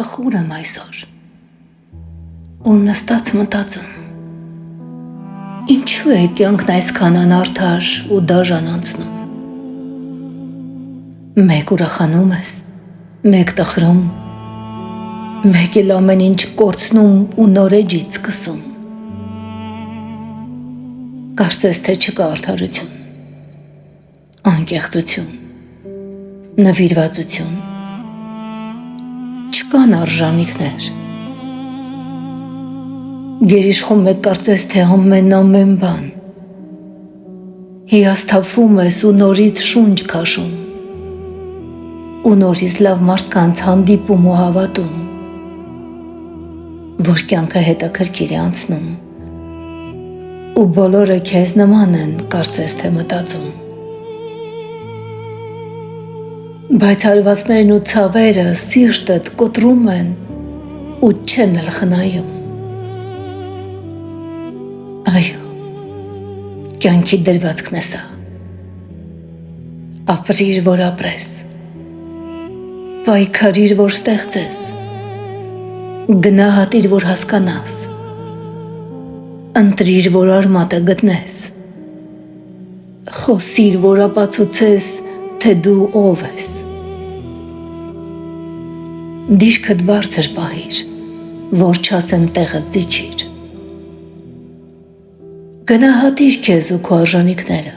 Տխուր եմ այսօր, ու նստած մտածում, ինչու է կյանքն այսքան անարդար ու դաժան անցնում։ Մեկ ուրախանում ես, մեկ տխրում, մեկ էլ ամեն ինչ կորցնում ու նոր էջից սկսում։ Կարծես թե չկա արդարություն, անկեղծություն, նվիրվածություն, չկան արժանիքներ։ Գերիշխում է կարծես թե ամեն բան, հիասթափվում ես ու նորից շունչ քաշում, ու նորից լավ մարդկանց հանդիպում ու հավատում, որ կյանքը հետաքրքիր է անցնում, ու բոլորը քեզ նման են կարծես թե մտածում։ Բայց հարվածներն ու ցավերը սիրտդ կոտրում են ու չեն էլ խնայում։ Այո, կյանքի դրվածքն է սա։ Ապրիր, որ ապրես, պայքարիր, որ ստեղծես, գնահատիր, որ հասկանաս, ընտրիր, որ արմատը գտնես, խոսիր, որ ապացուցես, թե դու ով ես։ Դիրքդ բարձր պահիր, որ չասեն տեղդ զիջիր։ Գնահատիր քեզ ու քո արժանիքները։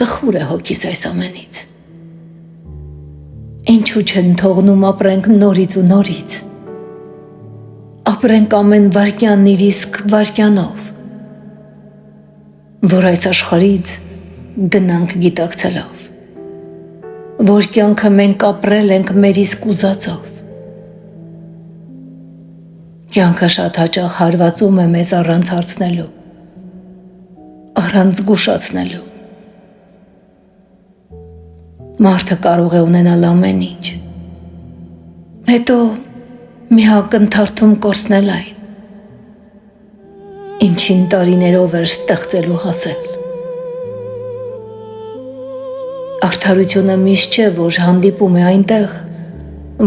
Տխուր է հոգիս այս ամենից։ Ինչու չեն թողնում ապրենք նորից ու նորից։ Ապրենք ամեն վայրկյանն իր իսկ վայրկյանով, որ այս աշխարհից գնանք գիտակցելով, որ կյանքը մենք ապրել ենք մեր իսկ ուզածով։ Կյանքը շատ հաճախ հարվածում է մեզ առանց հարցնելու, առանց զգուշացնելու։ Մարդը կարող է ունենալ ամեն ինչ, հետո մի ակնթարթում կորցնել այն, ինչին տարիներով էր ստեղծելու հասել։ Արդարությունը միշտ չէ, որ հանդիպում է այնտեղ,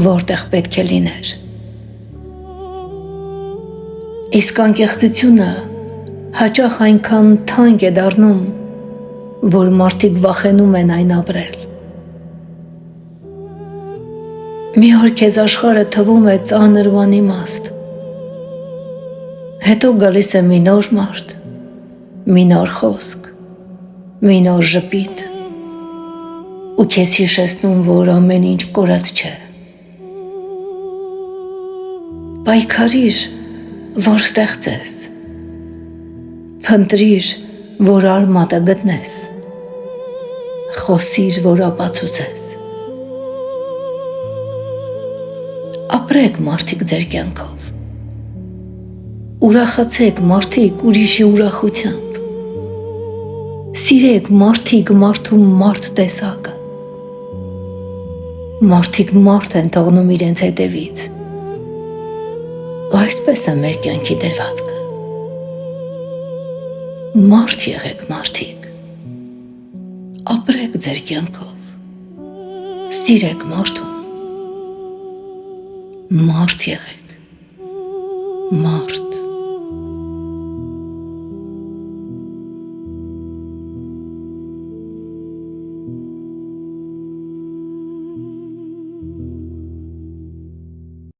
որտեղ պետք է լիներ։ Իսկ անկեղծությունը հաճախ այնքան թանկ է դառնում, որ մարդիկ վախենում են այն ապրել։ Մի օր քեզ աշխարհը թվում է ծանր ու անիմաստ, հետո գալիս է մի նոր մարդ, մի նոր խոսք, մի նոր ժպիտ, ու քեզ հիշեցնում, որ ամեն ինչ կորած չէ։ Պայքարիր, որ ստեղծես, փնտրիր, որ արմատը գտնես, խոսիր, որ ապացուցես։ Ապրեք մարդիկ ձեր կյանքով, ուրախացեք մարդիկ ուրիշի ուրախությամբ, սիրեք մարդիկ մարդու մարդ տեսակը, մարդիկ մարդ են թողնում իրենց հետևից, ու այսպես է մեր կյանքի դրվածքը։ Մարդ եղեք մարդիկ, ապրեք ձեր կյանքով, սիրեք մարդուն, մարդ եղեք, մարդ։